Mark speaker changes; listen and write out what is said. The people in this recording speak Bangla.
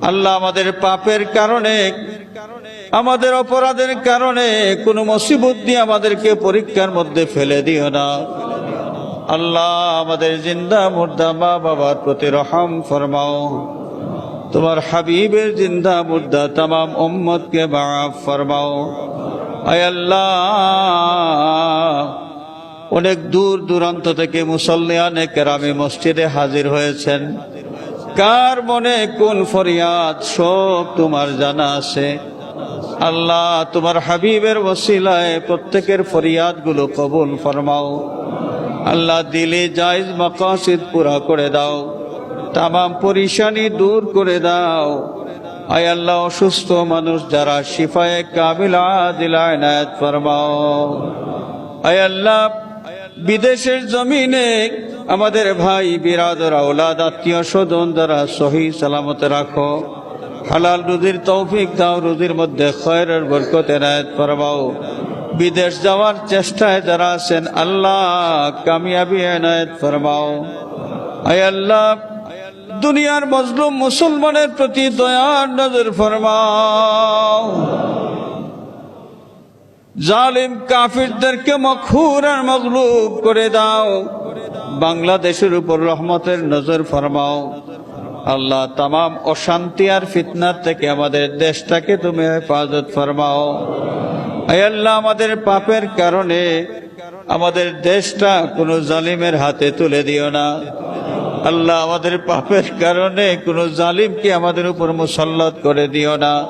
Speaker 1: আল্লাহ আমাদের পাপের কারণে, আমাদের অপরাধের কারণে কোনো মুসিবত দিয়ে আমাদেরকে পরীক্ষার মধ্যে ফেলে দিও না। আল্লাহ আমাদের জিন্দা মুর্দা মা বাবার প্রতি রহম ফরমাও। তোমার হাবিবের জিন্দা মুর্দা तमाम উম্মতকে মাফ ফরমাও। আয় আল্লাহ, অনেক দূর দূরান্ত থেকে মুসল্লিয়ানে কেরামে মসজিদে হাজির হয়েছেন। কার মনে কোন ফরিয়াদ সব তোমার জানা আছে। আল্লাহ, তোমার হাবিবের ওসিলায় প্রত্যেকের ফরিয়াদগুলো কবুল ফরমাও। আল্লাহ, দিলে জায়েজ মাকাসিদ পুরা করে দাও, তামাম পরেশানি দূর করে দাও। আয় আল্লাহ, অসুস্থ মানুষ যারা শিফায়ে কামিলা আজিলা ইনায়াত ফরমাও। আয় আল্লাহ, বিদেশের জমিনে আমাদের ভাই বিরাদর আওলাদ আত্মীয় স্বজন যারা সহি সালামতে রাখো। হালাল রুজির তৌফিক দাও, রুজির মধ্যে খয়রের বরকত এনায়েত ফরমাও। বিদেশ যাওয়ার চেষ্টায় যারা আছেন আল্লাহ কামিয়াবি এনায়েত ফরমাও। আয় আল্লাহ, দুনিয়ার মজলুম মুসলমানের প্রতি দয়ার নজর ফরমাও। জালিম কাফিরদেরকে মখুর আর মগলুব করে দাও। বাংলাদেশের উপর রহমতের নজর ফরমাও। আল্লাহ, তামাম অশান্তি আর ফিতনার থেকে আমাদের দেশটাকে তুমি হেফাজত ফরমাও। আয় আল্লাহ, আমাদের পাপের কারণে আমাদের দেশটা কোনো জালিমের হাতে তুলে দিও না। আল্লাহ, আমাদের পাপের কারণে কোনো জালিমকে আমাদের উপর মুসাল্লাত করে দিও না।